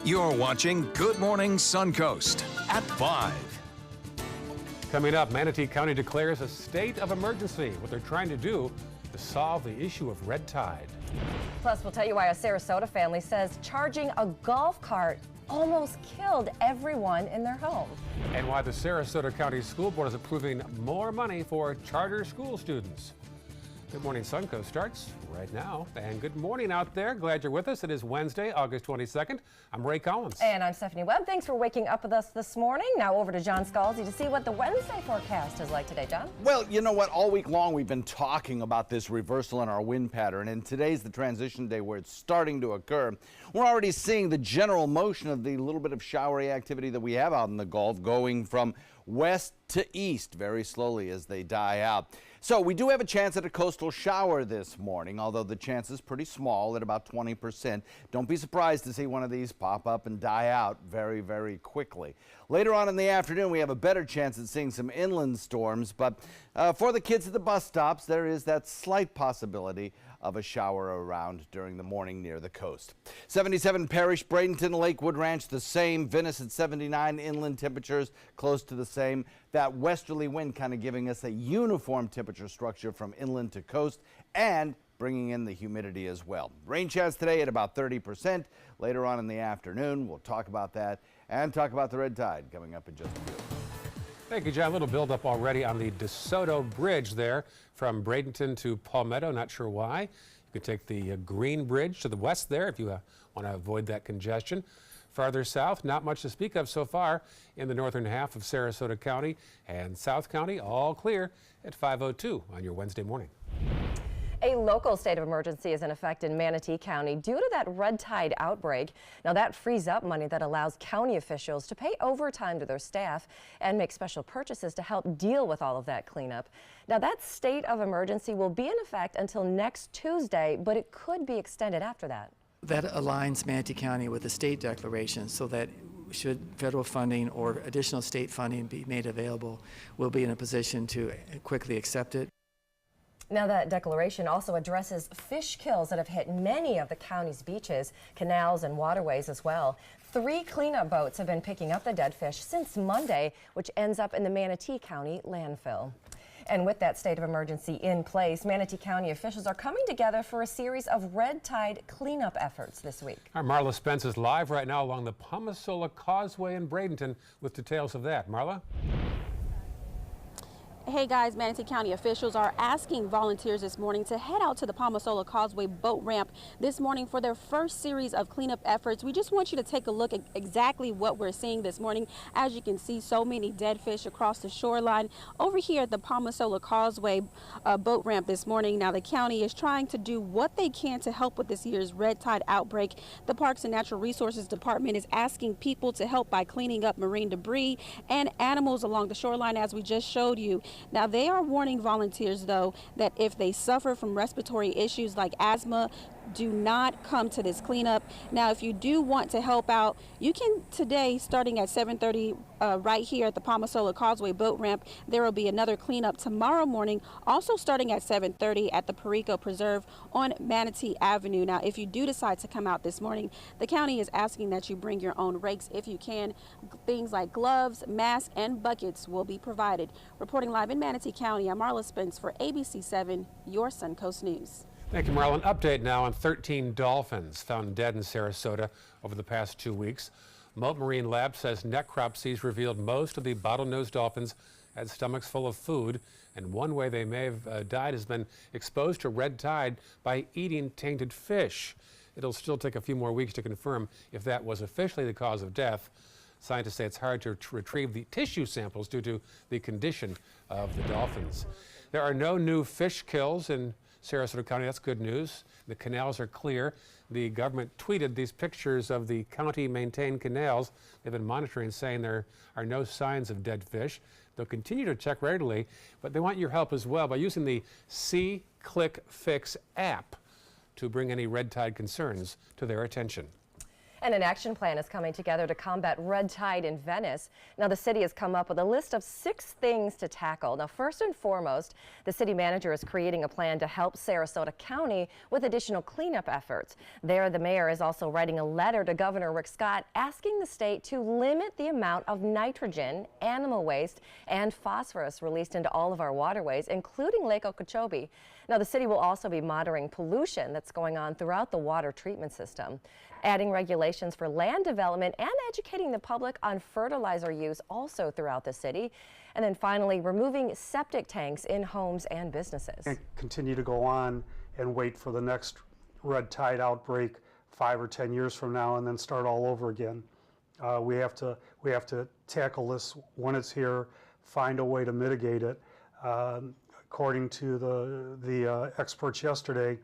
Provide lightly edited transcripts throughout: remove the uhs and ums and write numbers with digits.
You're watching Good Morning Suncoast at 5. Coming up, Manatee County declares a state of emergency. What they're trying to do to solve the issue of red tide. Plus, we'll tell you why a Sarasota family says charging a golf cart almost killed everyone in their home. And why the Sarasota County School Board is approving more money for charter school students. Good Morning Suncoast starts right now. And good morning out there. Glad you're with us. It is Wednesday, August 22nd. I'm Ray Collins. And I'm Stephanie Webb. Thanks for waking up with us this morning. Now over to John Scalzi to see what the Wednesday forecast is like today, John. Well, you know what? All week long we've been talking about this reversal in our wind pattern, and today's the transition day where it's starting to occur. We're already seeing the general motion of the little bit of showery activity that we have out in the Gulf going from west to east very slowly as they die out. So we do have a chance at a coastal shower this morning, although the chance is pretty small at about 20%. Don't be surprised to see one of these pop up and die out very, very quickly. Later on in the afternoon, we have a better chance at seeing some inland storms, but for the kids at the bus stops, there is that slight possibility of a shower around during the morning near the coast. 77 Parish, Bradenton, Lakewood Ranch, the same. Venice at 79, inland temperatures close to the same. That westerly wind kind of giving us a uniform temperature structure from inland to coast and bringing in the humidity as well. Rain chance today at about 30%. Later on in the afternoon, we'll talk about that and talk about the red tide coming up in just a few. Thank you, John. A little buildup already on the DeSoto Bridge there from Bradenton to Palmetto. Not sure why. You could take the Green Bridge to the west there if you want to avoid that congestion. Farther south, not much to speak of so far in the northern half of Sarasota County and South County. All clear at 5:02 on your Wednesday morning. A local state of emergency is in effect in Manatee County due to that red tide outbreak. Now that frees up money that allows county officials to pay overtime to their staff and make special purchases to help deal with all of that cleanup. Now that state of emergency will be in effect until next Tuesday, but it could be extended after that. That aligns Manatee County with the state declaration so that should federal funding or additional state funding be made available, we'll be in a position to quickly accept it. Now that declaration also addresses fish kills that have hit many of the county's beaches, canals, and waterways as well. 3 cleanup boats have been picking up the dead fish since Monday, which ends up in the Manatee County landfill. And with that state of emergency in place, Manatee County officials are coming together for a series of red tide cleanup efforts this week. Our Marla Spence is live right now along the Palmasola Causeway in Bradenton with details of that. Marla? Hey guys, Manatee County officials are asking volunteers this morning to head out to the Palmasola Causeway boat ramp this morning for their first series of cleanup efforts. We just want you to take a look at exactly what we're seeing this morning. As you can see, so many dead fish across the shoreline over here at the Palmasola Causeway boat ramp this morning. Now the county is trying to do what they can to help with this year's red tide outbreak. The Parks and Natural Resources Department is asking people to help by cleaning up marine debris and animals along the shoreline, as we just showed you. Now, they are warning volunteers, though, that if they suffer from respiratory issues like asthma, do not come to this cleanup. Now, if you do want to help out, you can today, starting at 7:30 right here at the Palmasola Causeway boat ramp. There will be another cleanup tomorrow morning, also starting at 7:30 at the Perico Preserve on Manatee Avenue. Now, if you do decide to come out this morning, the county is asking that you bring your own rakes if you can. Things like gloves, masks, and buckets will be provided. Reporting live in Manatee County, I'm Marla Spence for ABC 7, your Suncoast News. Thank you, Marlon. Update now on 13 dolphins found dead in Sarasota over the past 2 weeks. Mote Marine Lab says necropsies revealed most of the bottlenose dolphins had stomachs full of food, and one way they may have died has been exposed to red tide by eating tainted fish. It'll still take a few more weeks to confirm if that was officially the cause of death. Scientists say it's hard to retrieve the tissue samples due to the condition of the dolphins. There are no new fish kills in Sarasota County. That's good news. The canals are clear. The government tweeted these pictures of the county-maintained canals. They've been monitoring, saying there are no signs of dead fish. They'll continue to check regularly, but they want your help as well by using the See, Click, Fix app to bring any red tide concerns to their attention. And an action plan is coming together to combat red tide in Venice. Now, the city has come up with a list of 6 things to tackle. Now, first and foremost, the city manager is creating a plan to help Sarasota County with additional cleanup efforts. There, the mayor is also writing a letter to Governor Rick Scott asking the state to limit the amount of nitrogen, animal waste, and phosphorus released into all of our waterways, including Lake Okeechobee. Now, the city will also be monitoring pollution that's going on throughout the water treatment system, adding regulations for land development and educating the public on fertilizer use also throughout the city. And then finally, removing septic tanks in homes and businesses. Can't continue to go on and wait for the next red tide outbreak 5 or 10 years from now and then start all over again. We have to tackle this when it's here, find a way to mitigate it. According to the experts yesterday,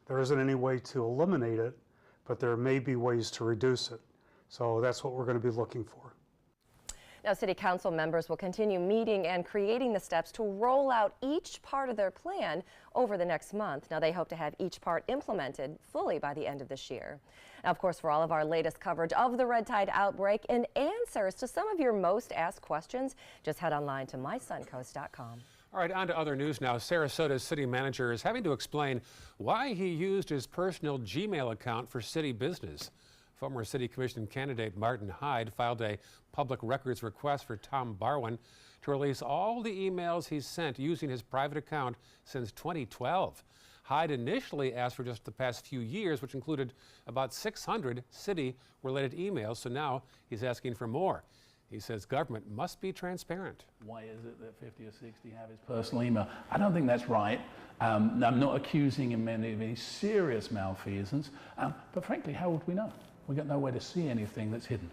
there isn't any way to eliminate it, but there may be ways to reduce it. So that's what we're going to be looking for. Now, City Council members will continue meeting and creating the steps to roll out each part of their plan over the next month. Now, they hope to have each part implemented fully by the end of this year. Now, of course, for all of our latest coverage of the red tide outbreak and answers to some of your most asked questions, just head online to mysuncoast.com. All right, on to other news now. Sarasota's city manager is having to explain why he used his personal Gmail account for city business. Former city commission candidate Martin Hyde filed a public records request for Tom Barwin to release all the emails he's sent using his private account since 2012. Hyde initially asked for just the past few years, which included about 600 city-related emails, so now he's asking for more. He says government must be transparent. Why is it that 50 or 60 have his personal email? I don't think that's right. I'm not accusing him of any serious malfeasance, but frankly, how would we know? We've got no way to see anything that's hidden.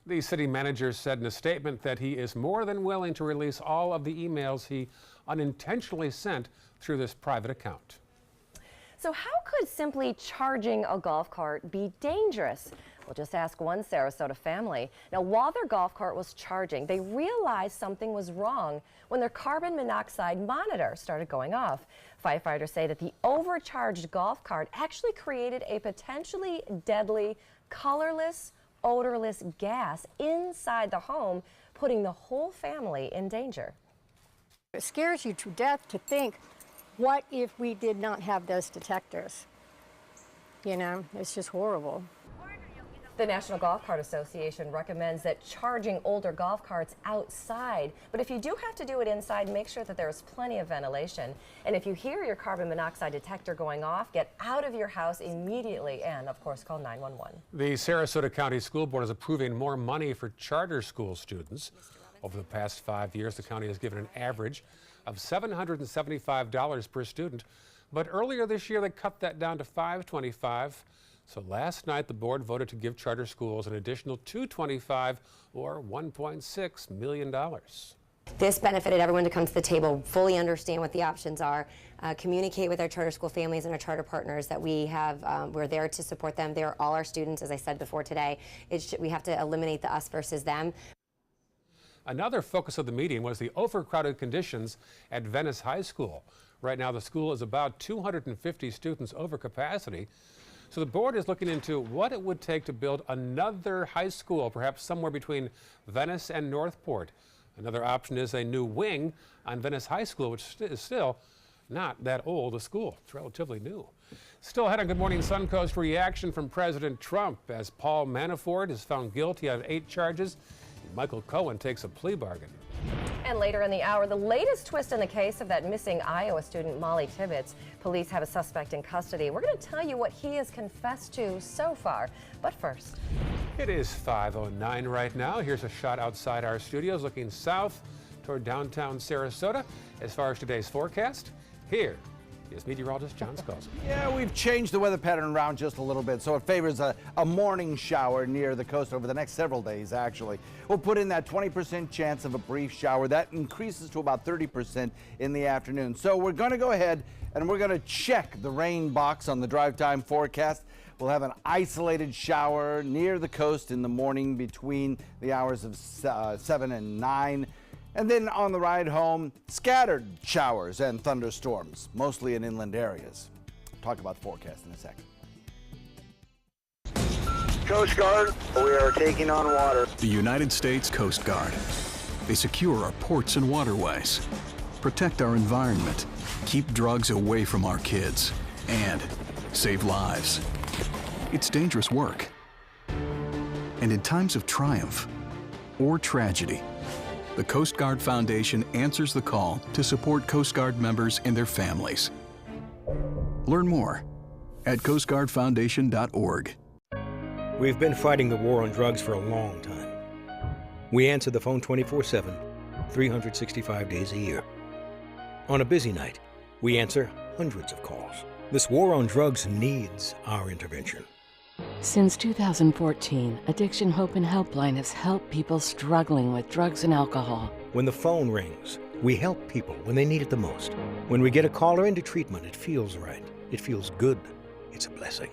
The city manager said in a statement that he is more than willing to release all of the emails he unintentionally sent through this private account. So how could simply charging a golf cart be dangerous? We'll just ask one Sarasota family. Now, while their golf cart was charging, they realized something was wrong when their carbon monoxide monitor started going off. Firefighters say that the overcharged golf cart actually created a potentially deadly, colorless, odorless gas inside the home, putting the whole family in danger. It scares you to death to think, what if we did not have those detectors? You know, it's just horrible. The National Golf Cart Association recommends that charging older golf carts outside, but if you do have to do it inside, make sure that there's plenty of ventilation. And if you hear your carbon monoxide detector going off, get out of your house immediately and, of course, call 911. The Sarasota County School Board is approving more money for charter school students. Over the past 5 years, the county has given an average of $775 per student, but earlier this year they cut that down to $525. So last night the board voted to give charter schools an additional $225 or $1.6 million. This benefited everyone to come to the table, fully understand what the options are, communicate with our charter school families and our charter partners that we have. We're there to support them. They're all our students, as I said before today. We have to eliminate the us versus them. Another focus of the meeting was the overcrowded conditions at Venice High School. Right now the school is about 250 students over capacity. So the board is looking into what it would take to build another high school, perhaps somewhere between Venice and Northport. Another option is a new wing on Venice High School, which is still not that old a school. It's relatively new. Still ahead on Good Morning Suncoast, reaction from President Trump as Paul Manafort is found guilty on 8 charges. Michael Cohen takes a plea bargain. And later in the hour, the latest twist in the case of that missing Iowa student, Molly Tibbetts. Police have a suspect in custody. We're going to tell you what he has confessed to so far. But first, it is 5:09 right now. Here's a shot outside our studios looking south toward downtown Sarasota. As far as today's forecast, here is meteorologist John Scalzi. Yeah, we've changed the weather pattern around just a little bit, so it favors a morning shower near the coast over the next several days, actually. We'll put in that 20% chance of a brief shower. That increases to about 30% in the afternoon. So we're going to go ahead and we're going to check the rain box on the drive time forecast. We'll have an isolated shower near the coast in the morning between the hours of 7 and 9. And then on the ride home, scattered showers and thunderstorms, mostly in inland areas. Talk about the forecast in a second. Coast Guard, we are taking on water. The United States Coast Guard. They secure our ports and waterways, protect our environment, keep drugs away from our kids, and save lives. It's dangerous work. And in times of triumph or tragedy, the Coast Guard Foundation answers the call to support Coast Guard members and their families. Learn more at coastguardfoundation.org. We've been fighting the war on drugs for a long time. We answer the phone 24/7, 365 days a year. On a busy night, we answer hundreds of calls. This war on drugs needs our intervention. Since 2014, Addiction Hope and Helpline has helped people struggling with drugs and alcohol. When the phone rings, we help people when they need it the most. When we get a caller into treatment, it feels right. It feels good. It's a blessing.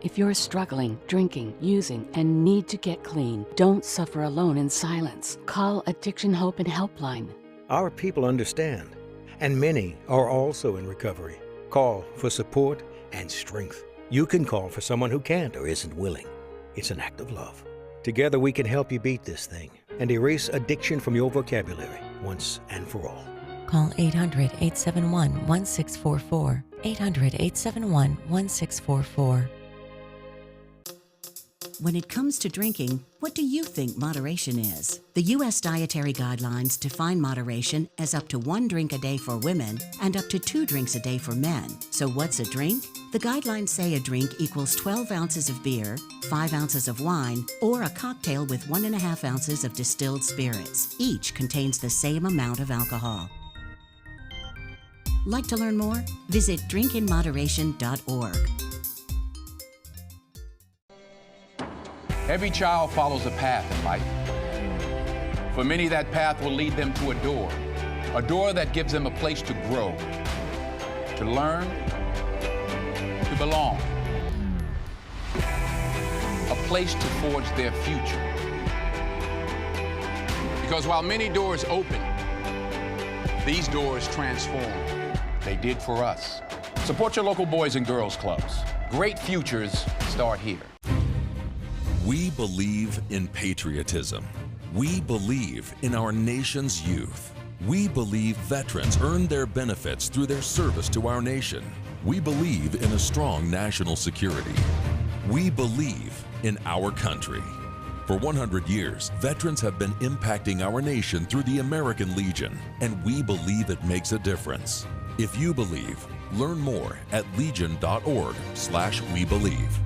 If you're struggling, drinking, using, and need to get clean, don't suffer alone in silence. Call Addiction Hope and Helpline. Our people understand, and many are also in recovery. Call for support and strength. You can call for someone who can't or isn't willing. It's an act of love. Together we can help you beat this thing and erase addiction from your vocabulary once and for all. Call 800-871-1644. 800-871-1644. When it comes to drinking, what do you think moderation is? The U.S. Dietary Guidelines define moderation as up to 1 drink a day for women and up to 2 drinks a day for men. So what's a drink? The guidelines say a drink equals 12 ounces of beer, 5 ounces of wine, or a cocktail with 1.5 ounces of distilled spirits. Each contains the same amount of alcohol. Like to learn more? Visit drinkinmoderation.org. Every child follows a path in life. For many, that path will lead them to a door that gives them a place to grow, to learn, to belong, a place to forge their future. Because while many doors open, these doors transform. They did for us. Support your local Boys and Girls Clubs. Great futures start here. We believe in patriotism. We believe in our nation's youth. We believe veterans earn their benefits through their service to our nation. We believe in a strong national security. We believe in our country. For 100 years, veterans have been impacting our nation through the American Legion, and we believe it makes a difference. If you believe, learn more at legion.org/webelieve.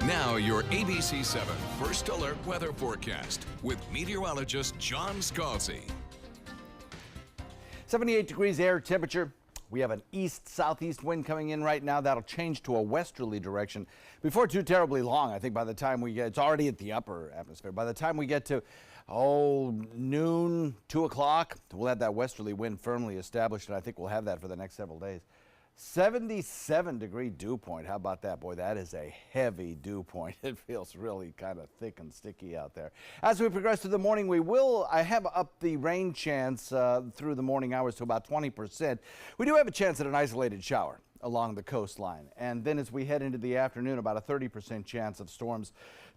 Now your ABC 7 First Alert Weather Forecast with meteorologist John Scalzi. 78 degrees air temperature. We have an east-southeast wind coming in right now. That'll change to a westerly direction before too terribly long. I think by the time we get, it's already at the upper atmosphere. By the time we get to, noon, 2 o'clock, we'll have that westerly wind firmly established, and I think we'll have that for the next several days. 77-degree dew point. How about that? Boy, that is a heavy dew point. It feels really kind of thick and sticky out there. As we progress through the morning, I have up the rain chance through the morning hours to about 20%. We do have a chance at an isolated shower along the coastline. And then as we head into the afternoon, about a 30% chance of storms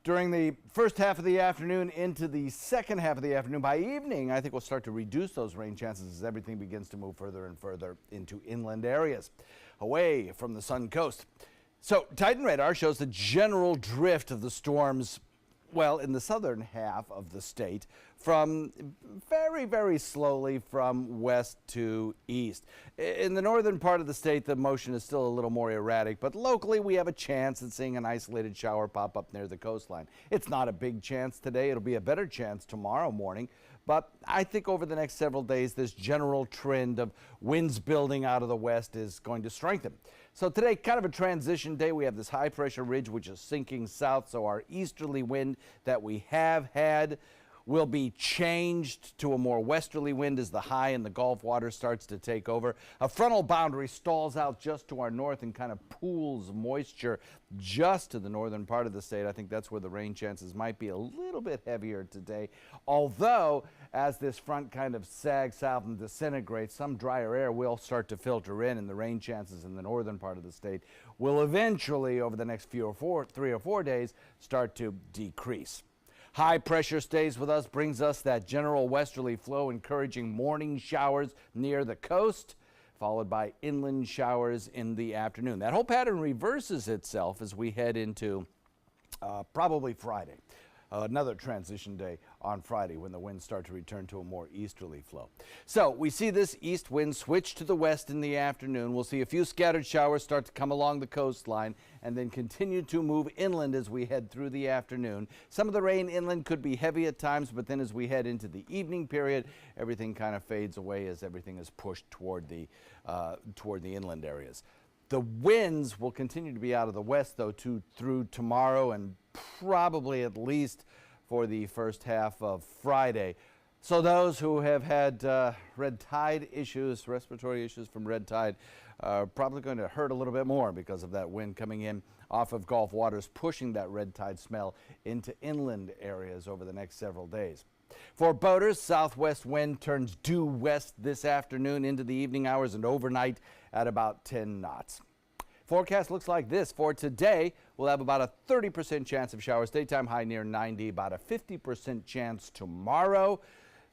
during the first half of the afternoon into the second half of the afternoon. By evening, I think we'll start to reduce those rain chances as everything begins to move further and further into inland areas, away from the Suncoast. So Titan radar shows the general drift of the storms, well, in the southern half of the state, from very, very slowly from west to east. In the northern part of the state, the motion is still a little more erratic, but locally we have a chance at seeing an isolated shower pop up near the coastline. It's not a big chance today. It'll be a better chance tomorrow morning, but I think over the next several days, this general trend of winds building out of the west is going to strengthen. So today, kind of a transition day. We have this high pressure ridge which is sinking south, so our easterly wind that we have had will be changed to a more westerly wind as the high in the Gulf water starts to take over. A frontal boundary stalls out just to our north and kind of pools moisture just to the northern part of the state. I think that's where the rain chances might be a little bit heavier today. Although, as this front kind of sags south and disintegrates, some drier air will start to filter in, and the rain chances in the northern part of the state will eventually, over the next 3 or 4 days, start to decrease. High pressure stays with us, brings us that general westerly flow, encouraging morning showers near the coast, followed by inland showers in the afternoon. That whole pattern reverses itself as we head into probably Friday. Another transition day on Friday when the winds start to return to a more easterly flow. So we see this east wind switch to the west in the afternoon. We'll see a few scattered showers start to come along the coastline and then continue to move inland as we head through the afternoon. Some of the rain inland could be heavy at times, but then as we head into the evening period, everything kind of fades away as everything is pushed toward the inland areas. The winds will continue to be out of the west, though, through tomorrow and probably at least for the first half of Friday. So those who have had red tide issues, respiratory issues from red tide, are probably going to hurt a little bit more because of that wind coming in off of Gulf waters, pushing that red tide smell into inland areas over the next several days. For boaters, southwest wind turns due west this afternoon into the evening hours and overnight at about 10 knots. Forecast looks like this. For today, we'll have about a 30% chance of showers, daytime high near 90, about a 50% chance tomorrow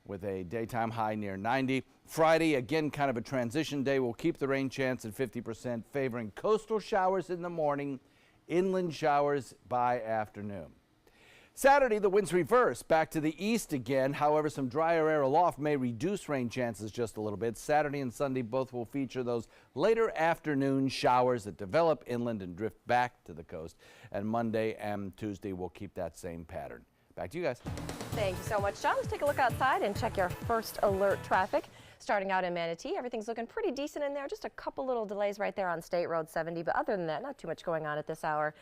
with a daytime high near 90. Friday, again, kind of a transition day. We'll keep the rain chance at 50%, favoring coastal showers in the morning, inland showers by afternoon. Saturday, the winds reverse back to the east again. However, some drier air aloft may reduce rain chances just a little bit. Saturday and Sunday both will feature those later afternoon showers that develop inland and drift back to the coast. And Monday and Tuesday will keep that same pattern. Back to you guys. Thank you so much, John. Let's take a look outside and check your first alert traffic. Starting out in Manatee, everything's looking pretty decent in there. Just a couple little delays right there on State Road 70, but other than that, not too much going on at this hour.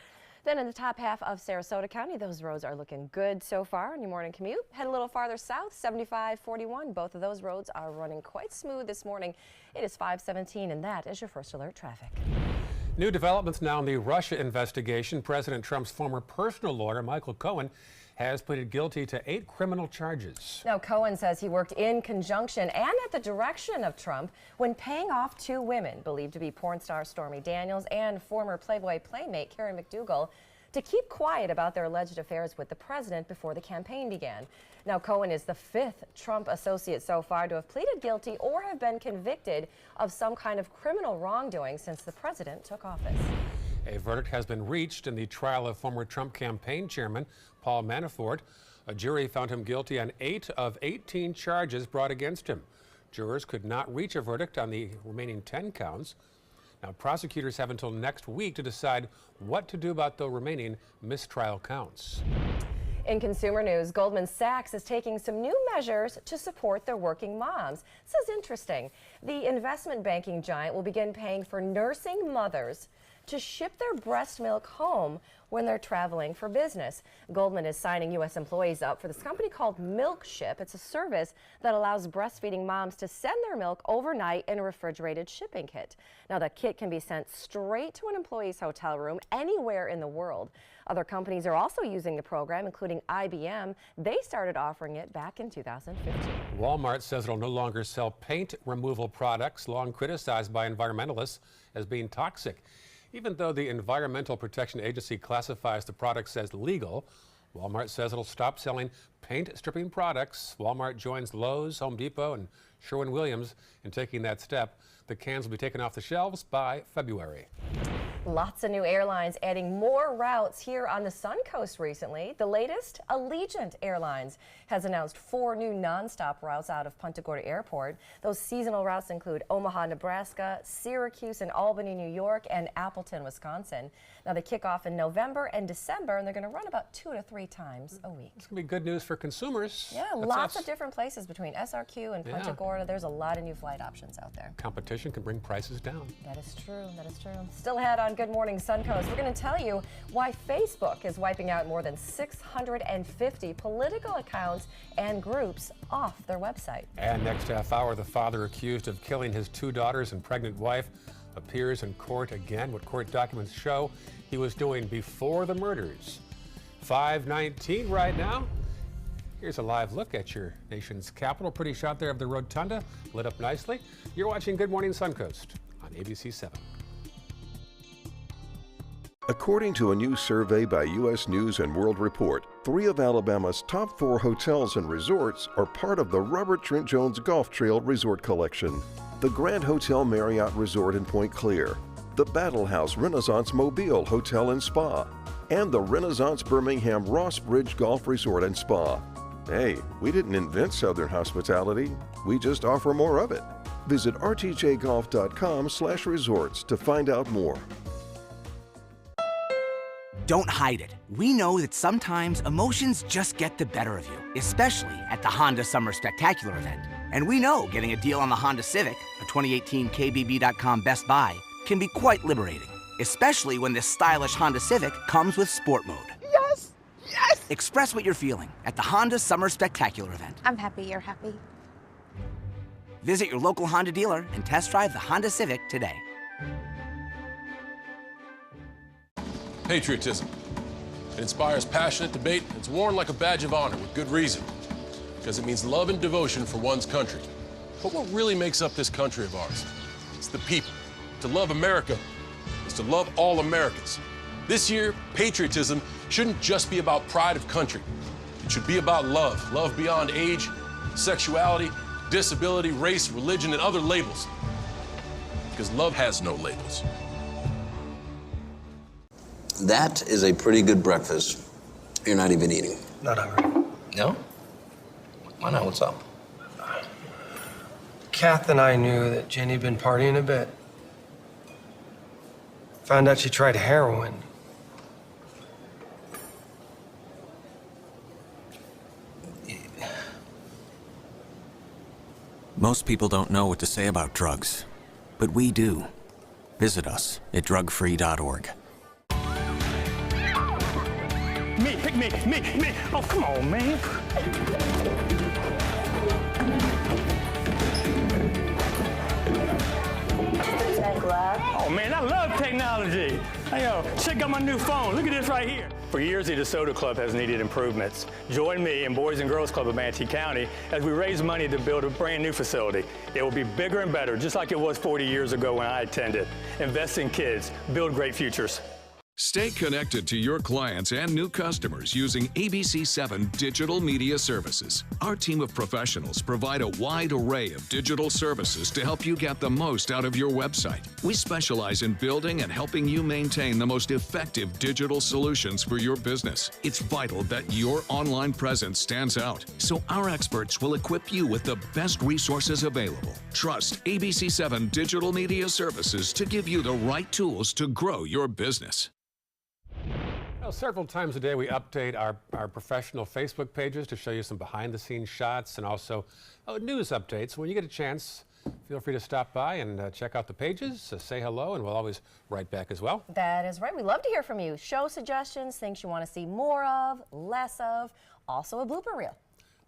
Then in the top half of Sarasota County, those roads are looking good so far on your morning commute. Head a little farther south, 75-41. Both of those roads are running quite smooth this morning. It is 5:17, and that is your first alert traffic. New developments now in the Russia investigation. President Trump's former personal lawyer, Michael Cohen, has pleaded guilty to 8 criminal charges. Now, Cohen says he worked in conjunction and at the direction of Trump when paying off 2 women believed to be porn star Stormy Daniels and former Playboy playmate Karen McDougal to keep quiet about their alleged affairs with the president before the campaign began. Now, Cohen is the 5th Trump associate so far to have pleaded guilty or have been convicted of some kind of criminal wrongdoing since the president took office. A verdict has been reached in the trial of former Trump campaign chairman Paul Manafort. A jury found him guilty on 8 of 18 charges brought against him. Jurors could not reach a verdict on the remaining 10 counts. Now, prosecutors have until next week to decide what to do about the remaining mistrial counts. In consumer news, Goldman Sachs is taking some new measures to support their working moms. This is interesting. The investment banking giant will begin paying for nursing mothers to ship their breast milk home when they're traveling for business. Goldman is signing U.S. employees up for this company called MilkShip. It's a service that allows breastfeeding moms to send their milk overnight in a refrigerated shipping kit. Now, the kit can be sent straight to an employee's hotel room anywhere in the world. Other companies are also using the program, including IBM. They started offering it back in 2015. Walmart says it'll no longer sell paint removal products long criticized by environmentalists as being toxic. Even though the Environmental Protection Agency classifies the products as legal, Walmart says it'll stop selling paint stripping products. Walmart joins Lowe's, Home Depot, and Sherwin-Williams in taking that step. The cans will be taken off the shelves by February. Lots of new airlines adding more routes here on the Suncoast recently. The latest, Allegiant Airlines has announced 4 new nonstop routes out of Punta Gorda Airport. Those seasonal routes include Omaha, Nebraska, Syracuse and Albany, New York, and Appleton, Wisconsin. Now, they kick off in November and December, and they're going to run about 2 to 3 times a week. It's going to be good news for consumers. Yeah, lots of different places between SRQ and Punta Gorda. There's a lot of new flight options out there. Competition can bring prices down. That is true. That is true. Still ahead on Good Morning Suncoast. We're going to tell you why Facebook is wiping out more than 650 political accounts and groups off their website. And next half hour, the father accused of killing his 2 daughters and pregnant wife appears in court again. What court documents show he was doing before the murders. 5:19 right now. Here's a live look at your nation's capital. Pretty shot there of the rotunda, lit up nicely. You're watching Good Morning Suncoast on ABC 7. According to a new survey by U.S. News and World Report, 3 of Alabama's top 4 hotels and resorts are part of the Robert Trent Jones Golf Trail Resort Collection. The Grand Hotel Marriott Resort in Point Clear, the Battle House Renaissance Mobile Hotel and Spa, and the Renaissance Birmingham Ross Bridge Golf Resort and Spa. Hey, we didn't invent Southern hospitality, we just offer more of it. Visit rtjgolf.com/resorts to find out more. Don't hide it. We know that sometimes emotions just get the better of you, especially at the Honda Summer Spectacular event. And we know getting a deal on the Honda Civic, a 2018 KBB.com Best Buy, can be quite liberating, especially when this stylish Honda Civic comes with Sport Mode. Yes! Yes! Express what you're feeling at the Honda Summer Spectacular event. I'm happy you're happy. Visit your local Honda dealer and test drive the Honda Civic today. Patriotism. It inspires passionate debate. It's worn like a badge of honor with good reason, because it means love and devotion for one's country. But what really makes up this country of ours? It's the people. To love America is to love all Americans. This year, patriotism shouldn't just be about pride of country. It should be about love. Love beyond age, sexuality, disability, race, religion, and other labels. Because love has no labels. That is a pretty good breakfast. You're not even eating. Not hungry. No? Why not? What's up? Kath and I knew that Jenny'd been partying a bit. Found out she tried heroin. Most people don't know what to say about drugs, but we do. Visit us at drugfree.org. Me. Oh, come on, man. Oh, man, I love technology. Hey, check out my new phone. Look at this right here. For years, the DeSoto Club has needed improvements. Join me and Boys and Girls Club of Manatee County as we raise money to build a brand new facility. It will be bigger and better, just like it was 40 years ago when I attended. Invest in kids. Build great futures. Stay connected to your clients and new customers using ABC7 Digital Media Services. Our team of professionals provide a wide array of digital services to help you get the most out of your website. We specialize in building and helping you maintain the most effective digital solutions for your business. It's vital that your online presence stands out, so our experts will equip you with the best resources available. Trust ABC7 Digital Media Services to give you the right tools to grow your business. Well, several times a day we update our professional Facebook pages to show you some behind-the-scenes shots and also news updates. When you get a chance, feel free to stop by and check out the pages, say hello, and we'll always write back as well. That is right. We love to hear from you. Show suggestions, things you want to see more of, less of, also a blooper reel.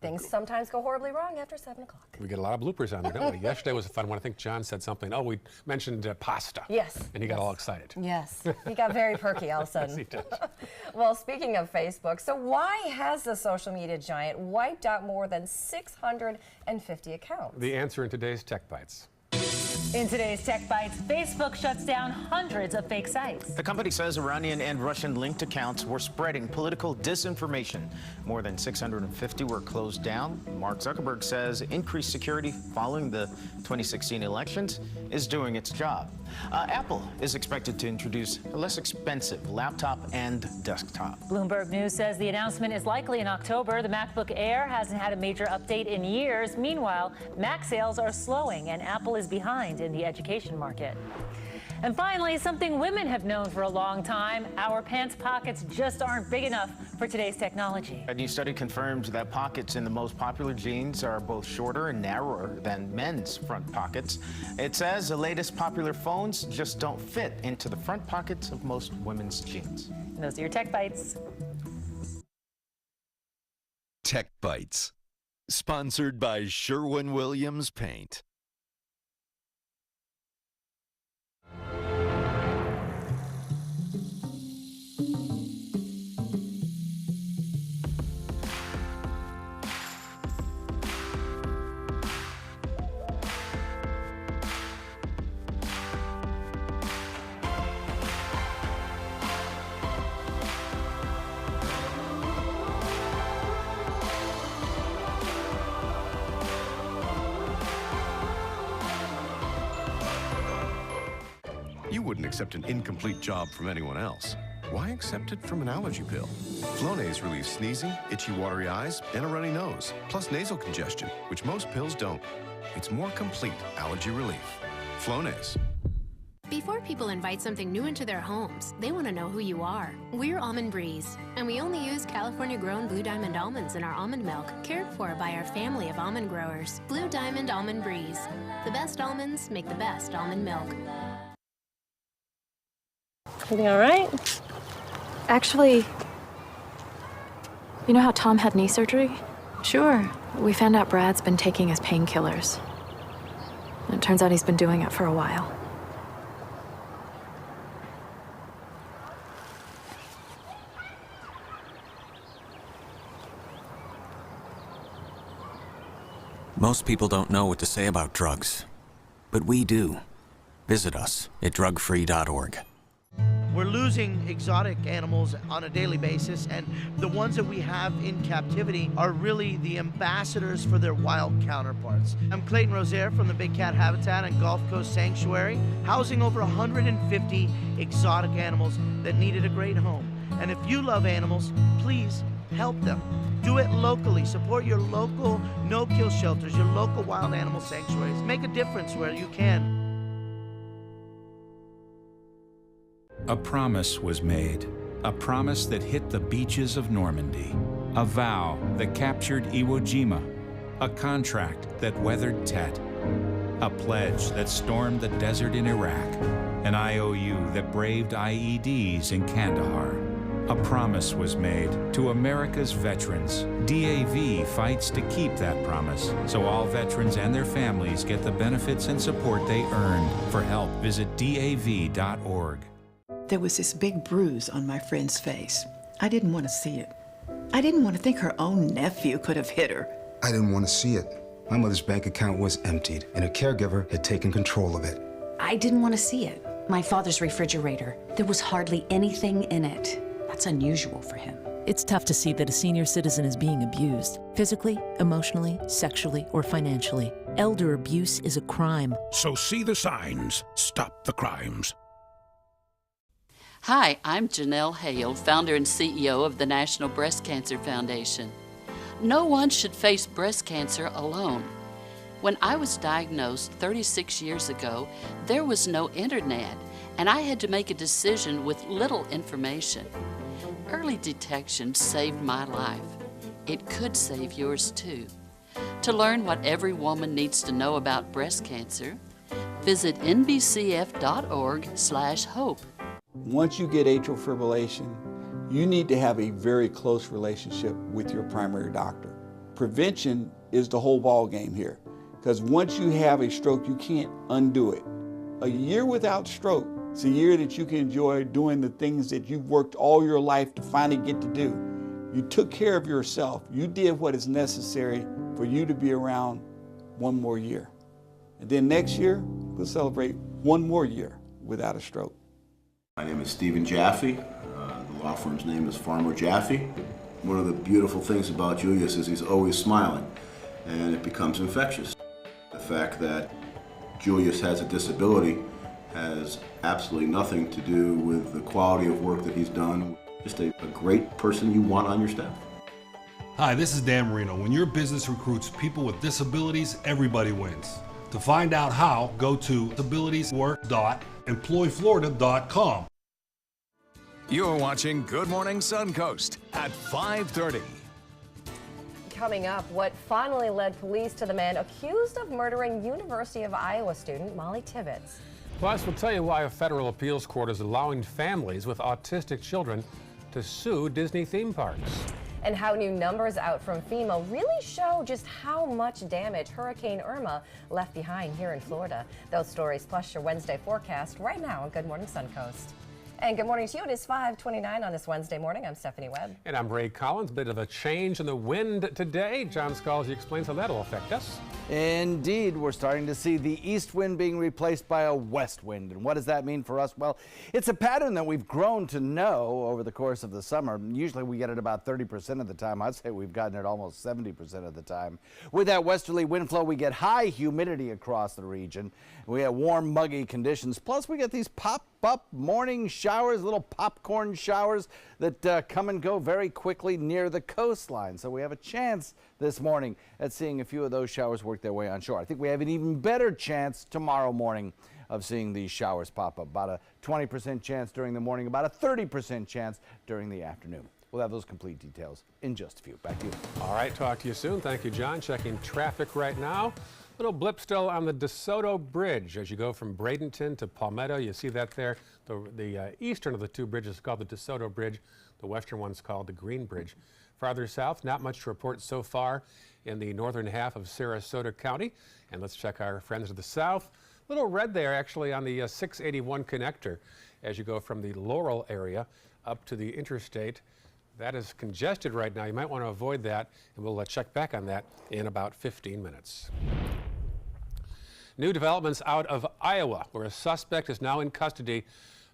Things sometimes go horribly wrong after 7 o'clock. We get a lot of bloopers on there, don't we? Yesterday was a fun one. I think John said something. Oh, we mentioned pasta. Yes. And he got all excited. Yes. He got very perky all of a sudden. Yes, he did. Well, speaking of Facebook, so why has the social media giant wiped out more than 650 accounts? The answer in today's Tech Bites. In today's Tech Bites, Facebook shuts down hundreds of fake sites. The company says Iranian and Russian-linked accounts were spreading political disinformation. More than 650 were closed down. Mark Zuckerberg says increased security following the 2016 elections is doing its job. Apple is expected to introduce a less expensive laptop and desktop. Bloomberg News says the announcement is likely in October. The MacBook Air hasn't had a major update in years. Meanwhile, Mac sales are slowing and Apple is behind in the education market. And finally, something women have known for a long time. Our pants pockets just aren't big enough for today's technology. A new study confirms that pockets in the most popular jeans are both shorter and narrower than men's front pockets. It says the latest popular phones just don't fit into the front pockets of most women's jeans. And those are your Tech Bites. Tech Bites, sponsored by Sherwin-Williams Paint. You wouldn't accept an incomplete job from anyone else. Why accept it from an allergy pill? Flonase relieves sneezing, itchy, watery eyes, and a runny nose, plus nasal congestion, which most pills don't. It's more complete allergy relief. Flonase. Before people invite something new into their homes, they want to know who you are. We're Almond Breeze, and we only use California-grown Blue Diamond almonds in our almond milk, cared for by our family of almond growers. Blue Diamond Almond Breeze. The best almonds make the best almond milk. Everything all right? Actually, you know how Tom had knee surgery? Sure. We found out Brad's been taking his painkillers. And it turns out he's been doing it for a while. Most people don't know what to say about drugs, but we do. Visit us at drugfree.org. We're losing exotic animals on a daily basis, and the ones that we have in captivity are really the ambassadors for their wild counterparts. I'm Clayton Rozier from the Big Cat Habitat and Gulf Coast Sanctuary, housing over 150 exotic animals that needed a great home. And if you love animals, please help them. Do it locally. Support your local no-kill shelters, your local wild animal sanctuaries. Make a difference where you can. A promise was made, a promise that hit the beaches of Normandy, a vow that captured Iwo Jima, a contract that weathered Tet, a pledge that stormed the desert in Iraq, an IOU that braved IEDs in Kandahar. A promise was made to America's veterans. DAV fights to keep that promise, so all veterans and their families get the benefits and support they earned. For help, visit DAV.org. There was this big bruise on my friend's face. I didn't want to see it. I didn't want to think her own nephew could have hit her. I didn't want to see it. My mother's bank account was emptied, and a caregiver had taken control of it. I didn't want to see it. My father's refrigerator, there was hardly anything in it. That's unusual for him. It's tough to see that a senior citizen is being abused, physically, emotionally, sexually, or financially. Elder abuse is a crime. So see the signs. Stop the crimes. Hi, I'm Janelle Hale, founder and CEO of the National Breast Cancer Foundation. No one should face breast cancer alone. When I was diagnosed 36 years ago, there was no internet, and I had to make a decision with little information. Early detection saved my life. It could save yours too. To learn what every woman needs to know about breast cancer, visit nbcf.org/hope. Once you get atrial fibrillation, you need to have a very close relationship with your primary doctor. Prevention is the whole ball game here, because once you have a stroke, you can't undo it. A year without stroke, it's a year that you can enjoy doing the things that you've worked all your life to finally get to do. You took care of yourself. You did what is necessary for you to be around one more year. And then next year, we'll celebrate one more year without a stroke. My name is Stephen Jaffe. The law firm's name is Farmer Jaffe. One of the beautiful things about Julius is he's always smiling, and it becomes infectious. The fact that Julius has a disability has absolutely nothing to do with the quality of work that he's done. Just a great person you want on your staff. Hi, this is Dan Marino. When your business recruits people with disabilities, everybody wins. To find out how, go to abilitieswork.employflorida.com. You're watching Good Morning Suncoast at 5:30. Coming up, what finally led police to the man accused of murdering University of Iowa student Molly Tibbetts. Plus, we'll tell you why a federal appeals court is allowing families with autistic children to sue Disney theme parks. And how new numbers out from FEMA really show just how much damage Hurricane Irma left behind here in Florida. Those stories plus your Wednesday forecast right now on Good Morning Suncoast. And good morning to you. It is 5:29 on this Wednesday morning. I'm Stephanie Webb. And I'm Ray Collins. Bit of a change in the wind today. John Scalzi explains how that'll affect us. Indeed, we're starting to see the east wind being replaced by a west wind. And what does that mean for us? Well, it's a pattern that we've grown to know over the course of the summer. Usually we get it about 30% of the time. I'd say we've gotten it almost 70% of the time. With that westerly wind flow, we get high humidity across the region. We have warm, muggy conditions. Plus, we get these pop-up morning showers, little popcorn showers that come and go very quickly near the coastline. So we have a chance this morning at seeing a few of those showers work their way on shore. I think we have an even better chance tomorrow morning of seeing these showers pop up. About a 20% chance during the morning, about a 30% chance during the afternoon. We'll have those complete details in just a few. Back to you. All right, talk to you soon. Thank you, John. Checking traffic right now. Little blip still on the DeSoto Bridge as you go from Bradenton to Palmetto. You see that there. The eastern of the two bridges is called the DeSoto Bridge. The western one's called the Green Bridge. Farther south, not much to report so far in the northern half of Sarasota County. And let's check our friends to the south. Little red there actually on the 681 connector as you go from the Laurel area up to the interstate. That is congested right now. You might want to avoid that, and we'll check back on that in about 15 minutes. New developments out of Iowa, where a suspect is now in custody,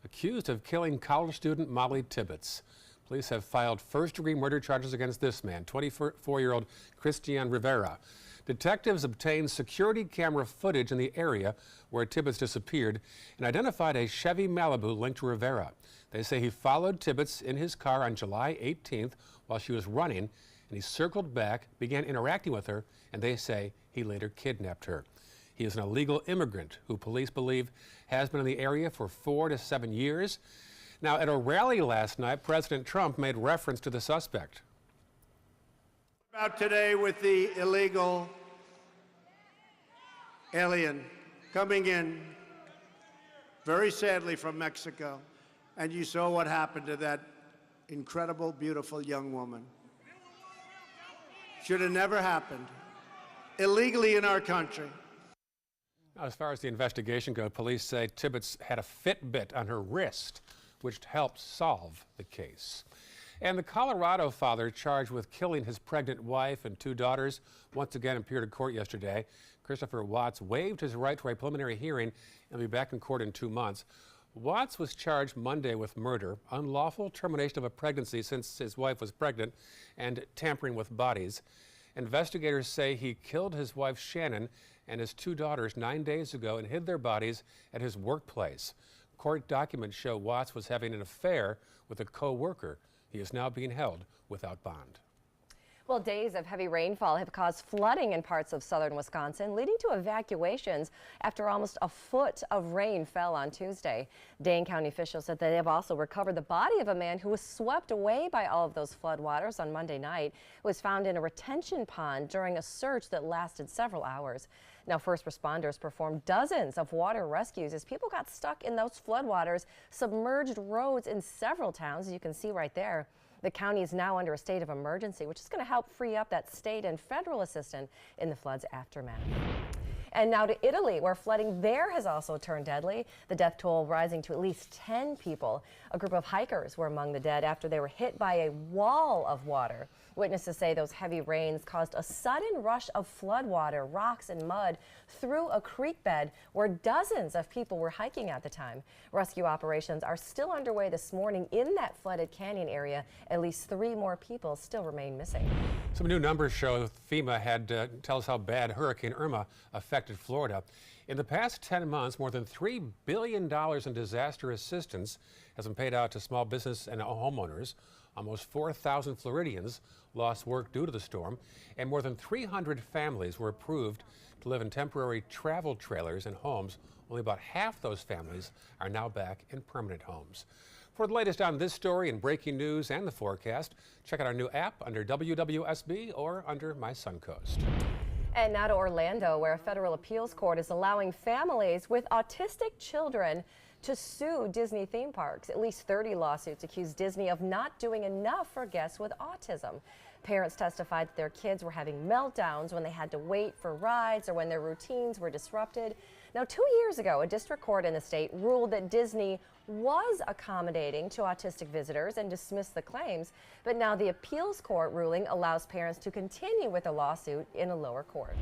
accused of killing college student Molly Tibbetts. Police have filed first-degree murder charges against this man, 24-year-old Christian Rivera. Detectives obtained security camera footage in the area where Tibbetts disappeared and identified a Chevy Malibu linked to Rivera. They say he followed Tibbetts in his car on July 18th while she was running, and he circled back, began interacting with her, and they say he later kidnapped her. He is an illegal immigrant who police believe has been in the area for 4 to 7 years. Now, at a rally last night, President Trump made reference to the suspect. About today with the illegal alien coming in very sadly from Mexico, and you saw what happened to that incredible, beautiful young woman. Should have never happened. Illegally in our country. As far as the investigation goes, police say Tibbetts had a Fitbit on her wrist, which helped solve the case. And the Colorado father charged with killing his pregnant wife and 2 daughters once again appeared in court yesterday. Christopher Watts waived his right to a preliminary hearing and will be back in court in 2 months. Watts was charged Monday with murder, unlawful termination of a pregnancy since his wife was pregnant, and tampering with bodies. Investigators say he killed his wife Shannon and his 2 daughters 9 days ago and hid their bodies at his workplace. Court documents show Watts was having an affair with a co-worker. He is now being held without bond. Well, days of heavy rainfall have caused flooding in parts of southern Wisconsin, leading to evacuations after almost a foot of rain fell on Tuesday. Dane County officials said they have also recovered the body of a man who was swept away by all of those floodwaters on Monday night. It was found in a retention pond during a search that lasted several hours. Now, first responders performed dozens of water rescues as people got stuck in those floodwaters, submerged roads in several towns, as you can see right there. The county is now under a state of emergency, which is going to help free up that state and federal assistance in the flood's aftermath. And now to Italy, where flooding there has also turned deadly. The death toll rising to at least 10 people. A group of hikers were among the dead after they were hit by a wall of water. Witnesses say those heavy rains caused a sudden rush of floodwater, rocks, and mud through a creek bed where dozens of people were hiking at the time. Rescue operations are still underway this morning in that flooded canyon area. At least 3 more people still remain missing. Some new numbers show FEMA had tells how bad Hurricane Irma affected Florida. In the past 10 months, more than $3 billion in disaster assistance has been paid out to small business and homeowners. Almost 4,000 Floridians lost work due to the storm, and more than 300 families were approved to live in temporary travel trailers and homes. Only about half those families are now back in permanent homes. For the latest on this story and breaking news and the forecast, check out our new app under WWSB or under My Suncoast. And now to Orlando, where a federal appeals court is allowing families with autistic children to sue Disney theme parks. At least 30 lawsuits accuse Disney of not doing enough for guests with autism. Parents testified that their kids were having meltdowns when they had to wait for rides or when their routines were disrupted. Now, 2 years ago, a district court in the state ruled that Disney was accommodating to autistic visitors and dismissed the claims. But now the appeals court ruling allows parents to continue with the lawsuit in a lower court.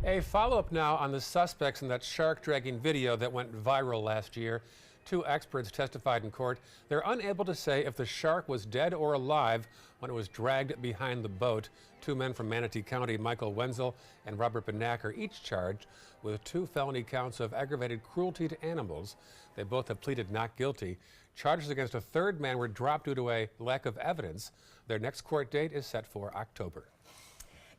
A follow-up now on the suspects in that shark dragging video that went viral last year. 2 experts testified in court. They're unable to say if the shark was dead or alive when it was dragged behind the boat. 2 men from Manatee County, Michael Wenzel and Robert Benacker, each charged with 2 felony counts of aggravated cruelty to animals. They both have pleaded not guilty. Charges against a 3rd man were dropped due to a lack of evidence. Their next court date is set for October.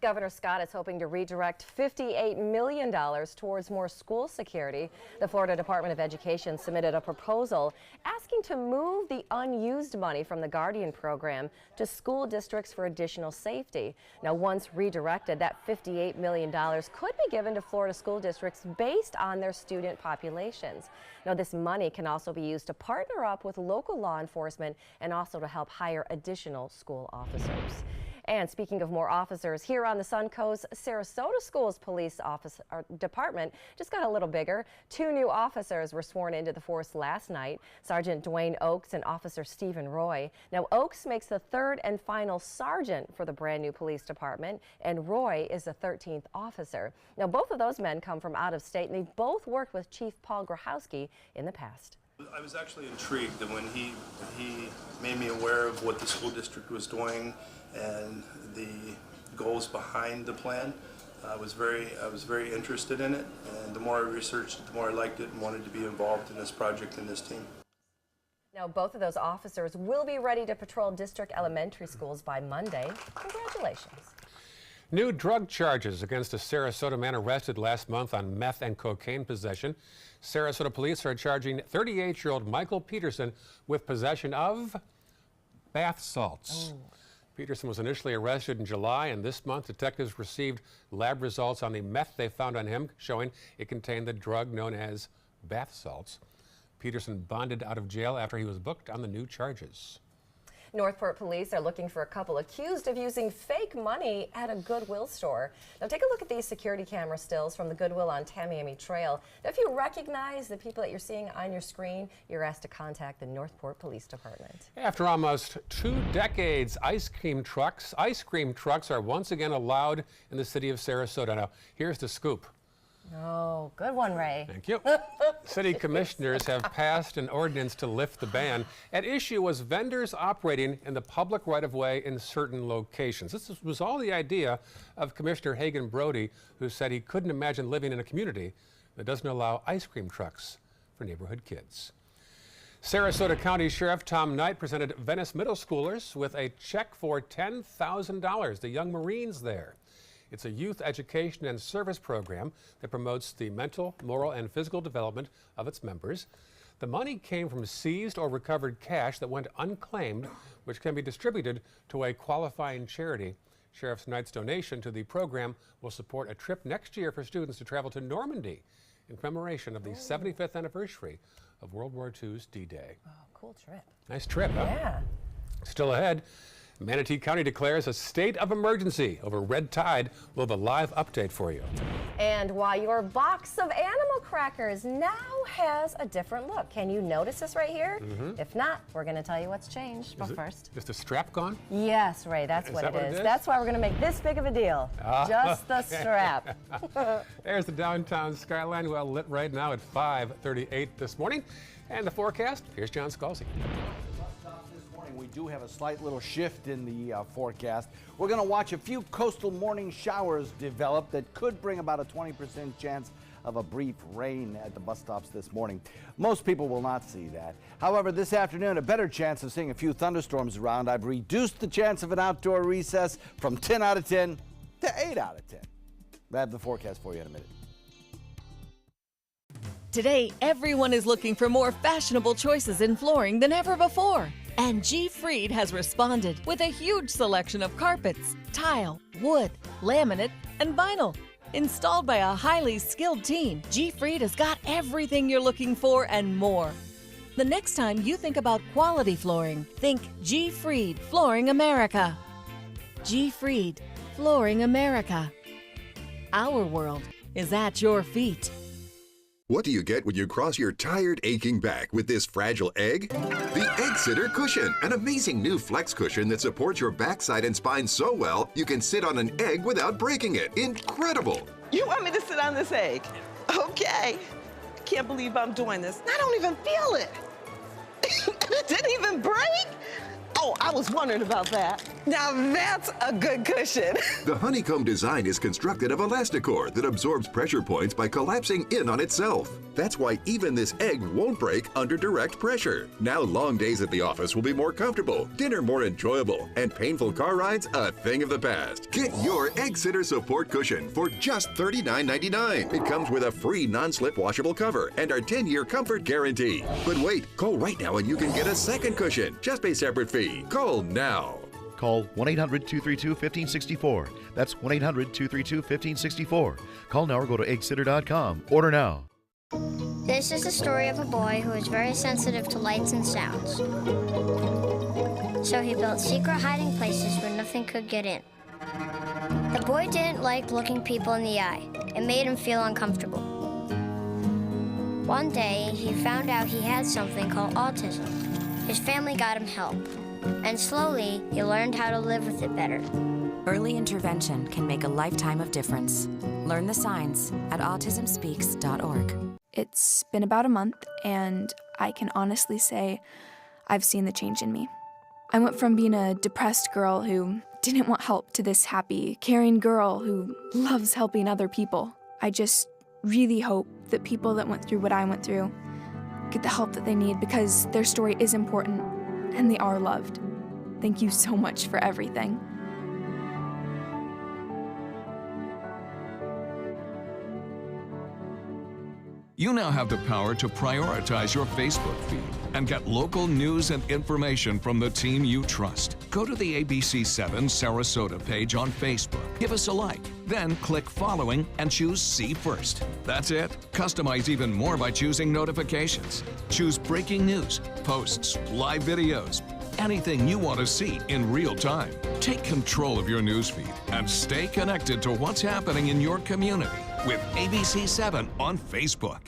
Governor Scott is hoping to redirect $58 million towards more school security. The Florida Department of Education submitted a proposal asking to move the unused money from the Guardian program to school districts for additional safety. Now, once redirected, that $58 million could be given to Florida school districts based on their student populations. Now, this money can also be used to partner up with local law enforcement and also to help hire additional school officers. And speaking of more officers, here on the Suncoast, Sarasota Schools Police Department just got a little bigger. 2 new officers were sworn into the force last night, Sergeant Dwayne Oakes and Officer Stephen Roy. Now, Oakes makes the 3rd and final sergeant for the brand new police department, and Roy is the 13th officer. Now, both of those men come from out of state, and they've both worked with Chief Paul Grahowski in the past. I was actually intrigued that when he made me aware of what the school district was doing and the goals behind the plan. I was very interested in it, and the more I researched it, the more I liked it and wanted to be involved in this project and this team. Now, both of those officers will be ready to patrol district elementary schools by Monday. Congratulations. New drug charges against a Sarasota man arrested last month on meth and cocaine possession. Sarasota police are charging 38-year-old Michael Peterson with possession of bath salts. Oh. Peterson was initially arrested in July, and this month detectives received lab results on the meth they found on him, showing it contained the drug known as bath salts. Peterson bonded out of jail after he was booked on the new charges. Northport police are looking for a couple accused of using fake money at a Goodwill store. Now take a look at these security camera stills from the Goodwill on Tamiami Trail. Now, if you recognize the people that you're seeing on your screen, you're asked to contact the Northport Police Department. After almost 2 decades, ice cream trucks are once again allowed in the city of Sarasota. Now, here's the scoop. Oh, good one, Ray. Thank you. City commissioners have passed an ordinance to lift the ban. At issue was vendors operating in the public right-of-way in certain locations. This was all the idea of Commissioner Hagan Brody, who said he couldn't imagine living in a community that doesn't allow ice cream trucks for neighborhood kids. Sarasota County Sheriff Tom Knight presented Venice middle schoolers with a check for $10,000, the young Marines there. It's a youth education and service program that promotes the mental, moral, and physical development of its members. The money came from seized or recovered cash that went unclaimed, which can be distributed to a qualifying charity. Sheriff Knight's donation to the program will support a trip next year for students to travel to Normandy in commemoration of the 75th anniversary of World War II's D-Day. Oh, cool trip. Nice trip, huh? Yeah. Still ahead, Manatee County declares a state of emergency over red tide. We'll have a live update for you. And why your box of animal crackers now has a different look. Can you notice this right here? If not, we're going to tell you what's changed. But first, just the strap gone? Yes, Ray, that's what it is. That's why we're going to make this big of a deal. Just the strap. There's the downtown skyline, well lit right now at 5:38 this morning. And the forecast, here's John Scalzi. We do have a slight little shift in the forecast. We're going to watch a few coastal morning showers develop that could bring about a 20% chance of a brief rain at the bus stops this morning. Most people will not see that. However, this afternoon, a better chance of seeing a few thunderstorms around. I've reduced the chance of an outdoor recess from 10 out of 10 to 8 out of 10. I have the forecast for you in a minute. Today, everyone is looking for more fashionable choices in flooring than ever before. And G. Fried has responded with a huge selection of carpets, tile, wood, laminate, and vinyl. Installed by a highly skilled team, G. Fried has got everything you're looking for and more. The next time you think about quality flooring, think G. Fried Flooring America. G. Fried Flooring America. Our world is at your feet. What do you get when you cross your tired, aching back with this fragile egg? The Egg Sitter Cushion, an amazing new flex cushion that supports your backside and spine so well you can sit on an egg without breaking it. Incredible! You want me to sit on this egg? Okay. Can't believe I'm doing this. I don't even feel it. It didn't even break? Oh, I was wondering about that. Now that's a good cushion. The honeycomb design is constructed of Elasticor that absorbs pressure points by collapsing in on itself. That's why even this egg won't break under direct pressure. Now long days at the office will be more comfortable, dinner more enjoyable, and painful car rides a thing of the past. Get your Egg Sitter Support Cushion for just $39.99. It comes with a free non-slip washable cover and our 10-year comfort guarantee. But wait, call right now and you can get a second cushion. Just pay separate fee. Call now. Call 1-800-232-1564. That's 1-800-232-1564. Call now or go to eggsitter.com. Order now. This is the story of a boy who is very sensitive to lights and sounds. So he built secret hiding places where nothing could get in. The boy didn't like looking people in the eye. It made him feel uncomfortable. One day, he found out he had something called autism. His family got him help. And slowly, he learned how to live with it better. Early intervention can make a lifetime of difference. Learn the signs at autismspeaks.org. It's been about a month, and I can honestly say I've seen the change in me. I went from being a depressed girl who didn't want help to this happy, caring girl who loves helping other people. I just really hope that people that went through what I went through get the help that they need, because their story is important and they are loved. Thank you so much for everything. You now have the power to prioritize your Facebook feed and get local news and information from the team you trust. Go to the ABC7 Sarasota page on Facebook. Give us a like, then click following and choose See First. That's it. Customize even more by choosing notifications. Choose breaking news, posts, live videos, anything you want to see in real time. Take control of your newsfeed and stay connected to what's happening in your community with ABC7 on Facebook.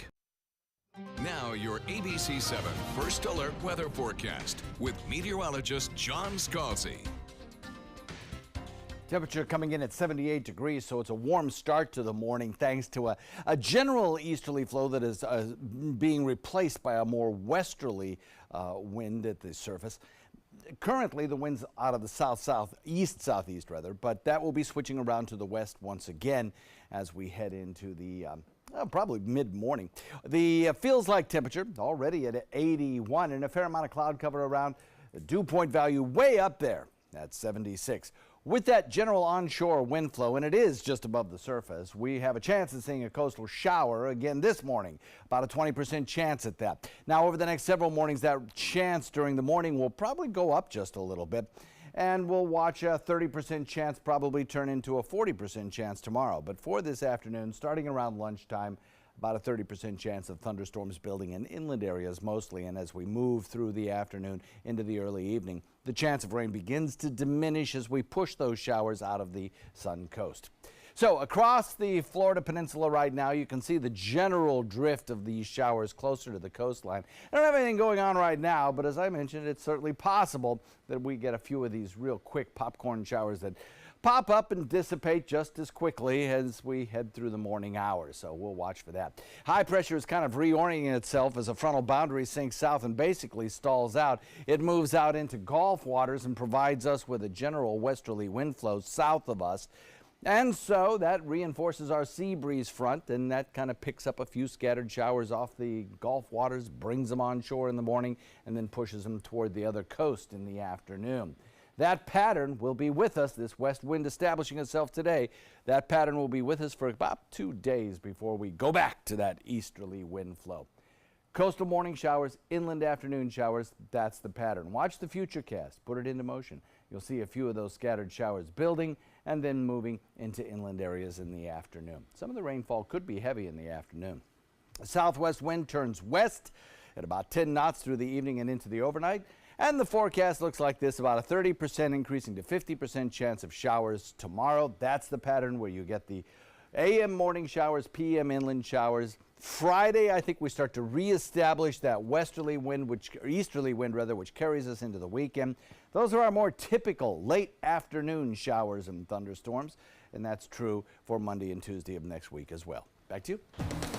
Now your ABC7 First Alert Weather Forecast with meteorologist John Scalzi. Temperature coming in at 78 degrees, so it's a warm start to the morning thanks to a general easterly flow that is being replaced by a more westerly wind at the surface. Currently, the wind's out of the southeast rather, but that will be switching around to the west once again as we head into the probably mid-morning. The feels like temperature already at 81 and a fair amount of cloud cover around. The dew point value way up there at 76. With that general onshore wind flow, and it is just above the surface, we have a chance of seeing a coastal shower again this morning, about a 20% chance at that. Now, over the next several mornings, that chance during the morning will probably go up just a little bit, and we'll watch a 30% chance probably turn into a 40% chance tomorrow. But for this afternoon, starting around lunchtime, about a 30% chance of thunderstorms building in inland areas mostly, and as we move through the afternoon into the early evening, the chance of rain begins to diminish as we push those showers out of the Suncoast. So across the Florida Peninsula right now, you can see the general drift of these showers closer to the coastline. I don't have anything going on right now, but as I mentioned, it's certainly possible that we get a few of these real quick popcorn showers that pop up and dissipate just as quickly as we head through the morning hours, so we'll watch for that. High pressure is kind of reorienting itself as a frontal boundary sinks south and basically stalls out. It moves out into Gulf waters and provides us with a general westerly wind flow south of us. And so that reinforces our sea breeze front, and that kind of picks up a few scattered showers off the Gulf waters, brings them onshore in the morning, and then pushes them toward the other coast in the afternoon. That pattern will be with us, this west wind establishing itself today. That pattern will be with us for about 2 days before we go back to that easterly wind flow. Coastal morning showers, inland afternoon showers, that's the pattern. Watch the futurecast, put it into motion. You'll see a few of those scattered showers building and then moving into inland areas in the afternoon. Some of the rainfall could be heavy in the afternoon. The southwest wind turns west at about 10 knots through the evening and into the overnight. And the forecast looks like this, about a 30% increasing to 50% chance of showers tomorrow. That's the pattern where you get the AM morning showers, PM inland showers. Friday, I think we start to reestablish that westerly wind, easterly wind rather, which carries us into the weekend. Those are our more typical late afternoon showers and thunderstorms, and that's true for Monday and Tuesday of next week as well. Back to you.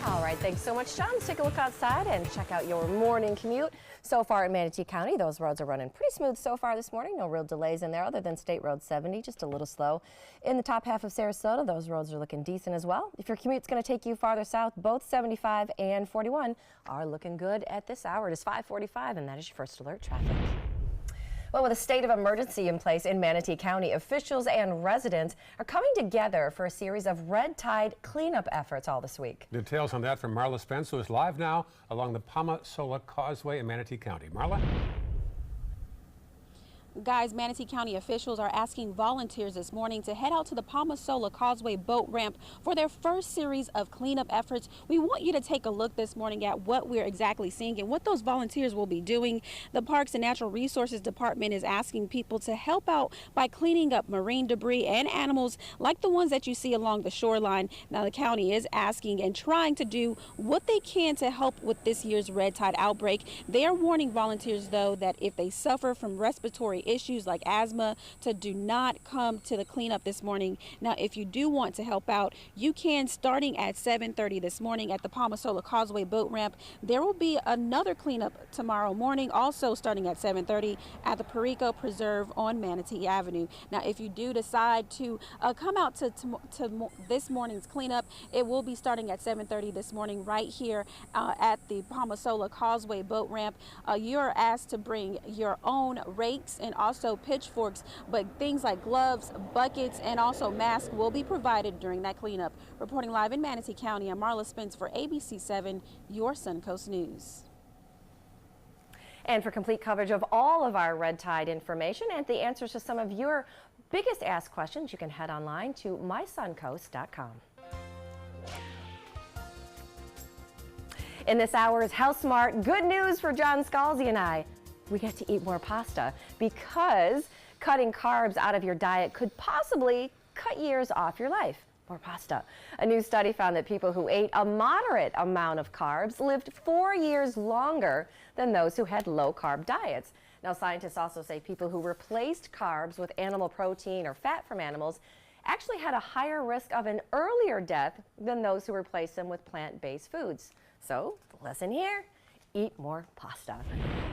All right, thanks so much, John. Let's take a look outside and check out your morning commute. So far in Manatee County, those roads are running pretty smooth so far this morning. No real delays in there other than State Road 70, just a little slow. In the top half of Sarasota, those roads are looking decent as well. If your commute's going to take you farther south, both 75 and 41 are looking good at this hour. It is 5:45, and that is your first alert traffic. Well, with a state of emergency in place in Manatee County, officials and residents are coming together for a series of red tide cleanup efforts all this week. Details on that from Marla Spence, who is live now along the Palma-Sola Causeway in Manatee County. Marla? Guys, Manatee County officials are asking volunteers this morning to head out to the Palma-Sola Causeway boat ramp for their first series of cleanup efforts. We want you to take a look this morning at what we're exactly seeing and what those volunteers will be doing. The Parks and Natural Resources Department is asking people to help out by cleaning up marine debris and animals like the ones that you see along the shoreline. Now, the county is asking and trying to do what they can to help with this year's red tide outbreak. They are warning volunteers, though, that if they suffer from respiratory issues like asthma, to do not come to the cleanup this morning. Now, if you do want to help out, you can, starting at 7:30 this morning at the Palma-Sola Causeway boat ramp. There will be another cleanup tomorrow morning, also starting at 7:30 at the Perico Preserve on Manatee Avenue. Now, if you do decide to come out to this morning's cleanup, it will be starting at 7:30 this morning right here at the Palma-Sola Causeway boat ramp. You are asked to bring your own rakes and also pitchforks, but things like gloves, buckets, and also masks will be provided during that cleanup. Reporting live in Manatee County, I'm Marla Spence for ABC 7, your Suncoast News. And for complete coverage of all of our red tide information and the answers to some of your biggest asked questions, you can head online to mysuncoast.com. In this hour's Health Smart, good news for John Scalzi and I. We get to eat more pasta because cutting carbs out of your diet could possibly cut years off your life. More pasta. A new study found that people who ate a moderate amount of carbs lived 4 years longer than those who had low-carb diets. Now, scientists also say people who replaced carbs with animal protein or fat from animals actually had a higher risk of an earlier death than those who replaced them with plant-based foods. So, the lesson here: eat more pasta.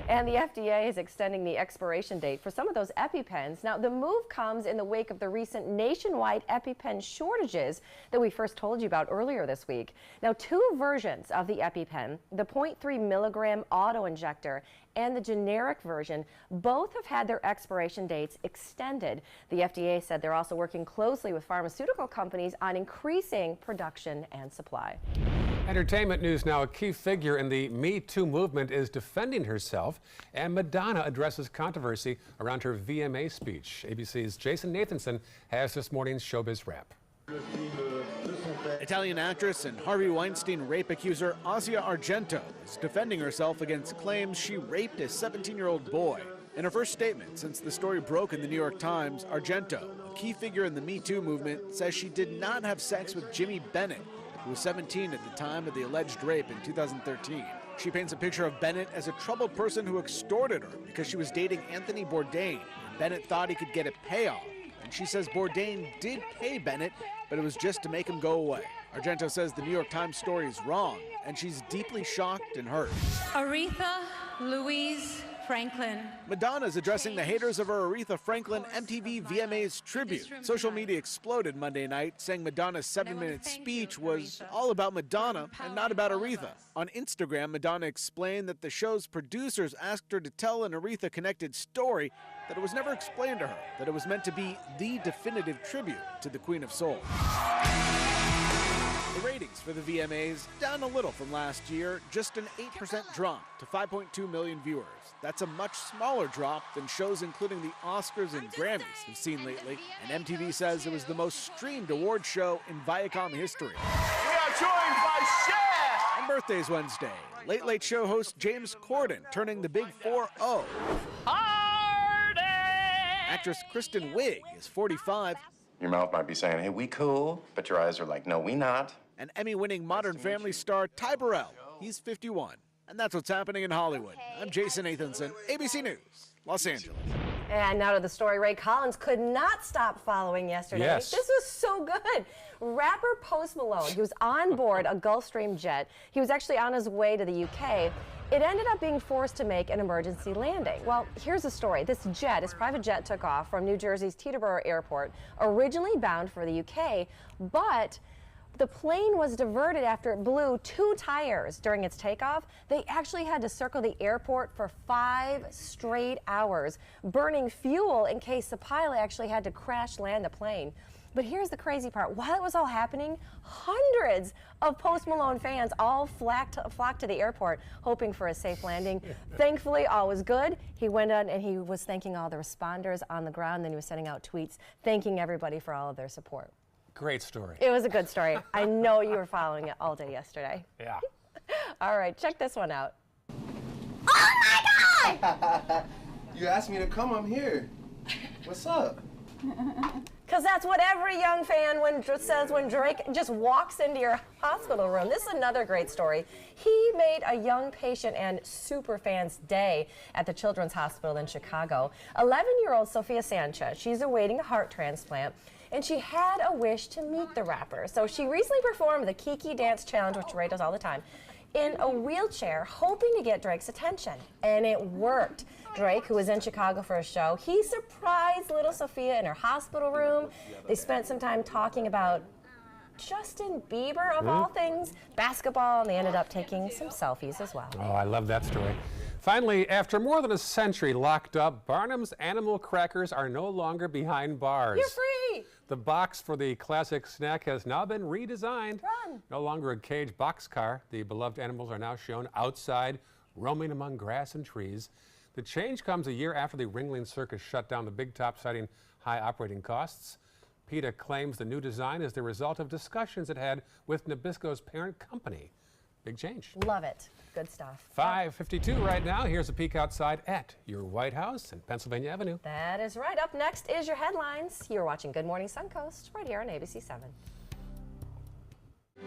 And the FDA is extending the expiration date for some of those EpiPens. Now, the move comes in the wake of the recent nationwide EpiPen shortages that we first told you about earlier this week. Now, 2 versions of the EpiPen, the 0.3 milligram auto-injector and the generic version, both have had their expiration dates extended. The FDA said they're also working closely with pharmaceutical companies on increasing production and supply. Entertainment news now. A key figure in the Me Too movement is defending herself, and Madonna addresses controversy around her VMA speech. ABC's Jason Nathanson has this morning's Showbiz Wrap. Italian actress and Harvey Weinstein rape accuser Asia Argento is defending herself against claims she raped a 17-year-old boy. In her first statement since the story broke in the New York Times, Argento, a key figure in the Me Too movement, says she did not have sex with Jimmy Bennett, who was 17 at the time of the alleged rape in 2013. She paints a picture of Bennett as a troubled person who extorted her because she was dating Anthony Bourdain. Bennett thought he could get a payoff, and she says Bourdain did pay Bennett, but it was just to make him go away. Argento says the New York Times story is wrong, and she's deeply shocked and hurt. Aretha Louise Franklin. Madonna's addressing the haters of her Aretha Franklin MTV VMAs tribute. Social media exploded Monday night, saying Madonna's 7-minute speech was all about Madonna and not about Aretha. On Instagram, Madonna explained that the show's producers asked her to tell an Aretha-connected story, that it was never explained to her, that it was meant to be the definitive tribute to the Queen of Soul. The ratings for the VMAs down a little from last year, just an 8% drop to 5.2 million viewers. That's a much smaller drop than shows including the Oscars and Grammys have seen lately, and MTV says it was the most streamed award show in Viacom history. We are joined by Cher! And birthdays Wednesday. Late Late Show host James Corden turning the big 4-0. Actress Kristen Wiig is 45. Your mouth might be saying, hey, we cool, but your eyes are like, no, we not. And Emmy-winning Modern Family star Ty Burrell, he's 51. And that's what's happening in Hollywood. I'm Jason Nathanson, ABC News, Los Angeles. And now to the story Ray Collins could not stop following yesterday. Yes. This was so good. Rapper Post Malone, he was on board a Gulfstream jet. He was actually on his way to the UK. It ended up being forced to make an emergency landing. Well, here's the story. This jet, his private jet, took off from New Jersey's Teterboro Airport, originally bound for the UK, but the plane was diverted after it blew 2 tires during its takeoff. They actually had to circle the airport for 5 straight hours, burning fuel in case the pilot actually had to crash land the plane. But here's the crazy part. While it was all happening, hundreds of Post Malone fans all flocked to the airport, hoping for a safe landing. Thankfully, all was good. He went on and he was thanking all the responders on the ground. Then he was sending out tweets, thanking everybody for all of their support. Great story. It was a good story. I know you were following it all day yesterday. Yeah. All right, check this one out. Oh my God! You asked me to come, I'm here. What's up? Because that's what every young fan says when Drake just walks into your hospital room. This is another great story. He made a young patient and super fan's day at the Children's Hospital in Chicago. 11-year-old Sophia Sanchez, she's awaiting a heart transplant, and she had a wish to meet the rapper. So she recently performed the Kiki Dance Challenge, which Ray does all the time, in a wheelchair, hoping to get Drake's attention. And it worked. Drake, who was in Chicago for a show, he surprised little Sophia in her hospital room. They spent some time talking about Justin Bieber, of all things, basketball, and they ended up taking some selfies as well. Oh, I love that story. Finally, after more than a century locked up, Barnum's Animal Crackers are no longer behind bars. You're free! The box for the classic snack has now been redesigned. Run! No longer a cage boxcar, the beloved animals are now shown outside, roaming among grass and trees. The change comes a year after the Ringling Circus shut down the Big Top, citing high operating costs. PETA claims the new design is the result of discussions it had with Nabisco's parent company. Big change. Love it. Good stuff. 5:52 right now. Here's a peek outside at your White House and Pennsylvania Avenue. That is right. Up next is your headlines. You're watching Good Morning Suncoast right here on ABC 7.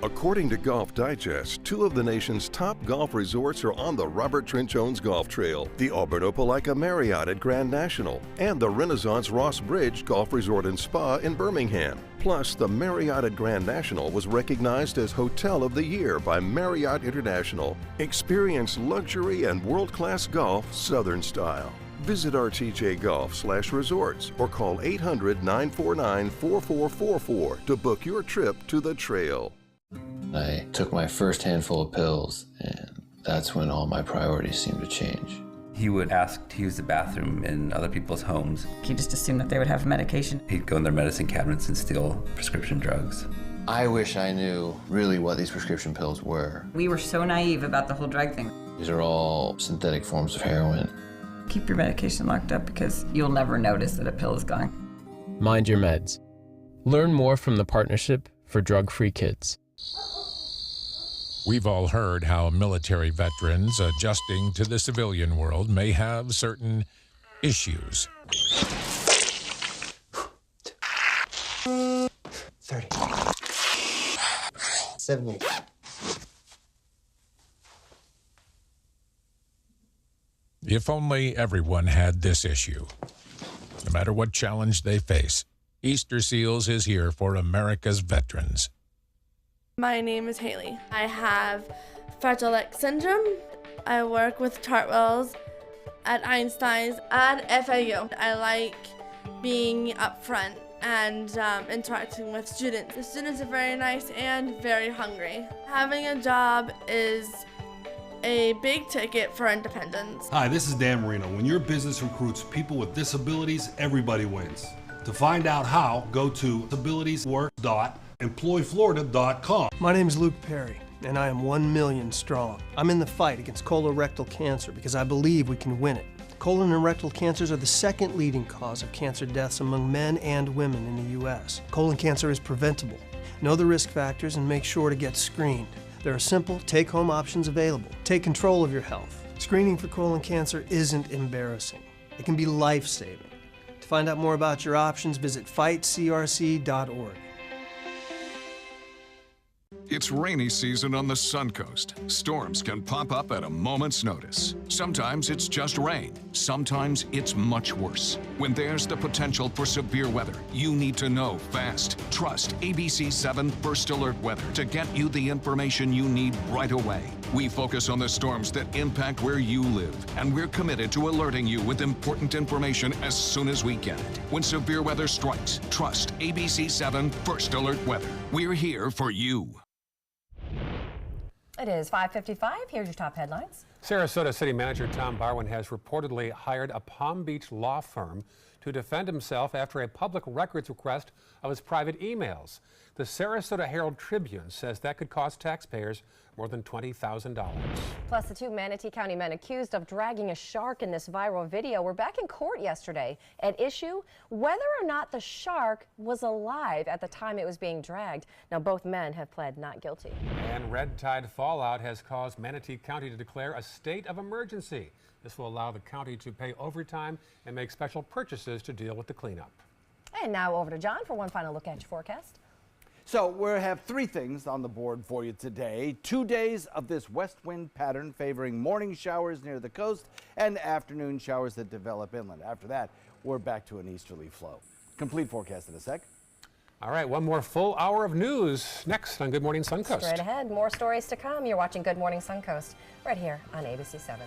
According to Golf Digest, 2 of the nation's top golf resorts are on the Robert Trent Jones Golf Trail, the Auburn Opelika Marriott at Grand National, and the Renaissance Ross Bridge Golf Resort and Spa in Birmingham. Plus, the Marriott at Grand National was recognized as Hotel of the Year by Marriott International. Experience luxury and world-class golf Southern style. Visit rtjgolf/resorts or call 800-949-4444 to book your trip to the trail. I took my first handful of pills, and that's when all my priorities seemed to change. He would ask to use the bathroom in other people's homes. He just assumed that they would have medication. He'd go in their medicine cabinets and steal prescription drugs. I wish I knew really what these prescription pills were. We were so naive about the whole drug thing. These are all synthetic forms of heroin. Keep your medication locked up because you'll never notice that a pill is gone. Mind your meds. Learn more from the Partnership for Drug-Free Kids. We've all heard how military veterans adjusting to the civilian world may have certain issues. 30. 70. If only everyone had this issue. No matter what challenge they face, Easter Seals is here for America's veterans. My name is Haley. I have Fragile X syndrome. I work with Chartwell's at Einstein's, at FAU. I like being up front and interacting with students. The students are very nice and very hungry. Having a job is a big ticket for independence. Hi, this is Dan Marino. When your business recruits people with disabilities, everybody wins. To find out how, go to disabilitieswork.employflorida.com. My name is Luke Perry, and I am 1 million strong. I'm in the fight against colorectal cancer because I believe we can win it. Colon and rectal cancers are the second leading cause of cancer deaths among men and women in the U.S. Colon cancer is preventable. Know the risk factors and make sure to get screened. There are simple, take-home options available. Take control of your health. Screening for colon cancer isn't embarrassing. It can be life-saving. To find out more about your options, visit fightcrc.org. It's rainy season on the Suncoast. Storms can pop up at a moment's notice. Sometimes it's just rain. Sometimes it's much worse. When there's the potential for severe weather, you need to know fast. Trust ABC 7 First Alert Weather to get you the information you need right away. We focus on the storms that impact where you live, and we're committed to alerting you with important information as soon as we get it. When severe weather strikes, trust ABC 7 First Alert Weather. We're here for you. It is 5:55. Here's your top headlines. Sarasota City Manager Tom Barwin has reportedly hired a Palm Beach law firm to defend himself after a public records request of his private emails. The Sarasota Herald Tribune says that could cost taxpayers more than $20,000. Plus, the two Manatee County men accused of dragging a shark in this viral video were back in court yesterday. At issue, whether or not the shark was alive at the time it was being dragged. Now, both men have pled not guilty. And red tide fallout has caused Manatee County to declare a state of emergency. This will allow the county to pay overtime and make special purchases to deal with the cleanup. And now over to John for one final look at your forecast. So we have three things on the board for you today. 2 days of this west wind pattern favoring morning showers near the coast and afternoon showers that develop inland. After that, we're back to an easterly flow. Complete forecast in a sec. All right, one more full hour of news next on Good Morning Suncoast. Straight ahead, more stories to come. You're watching Good Morning Suncoast right here on ABC 7.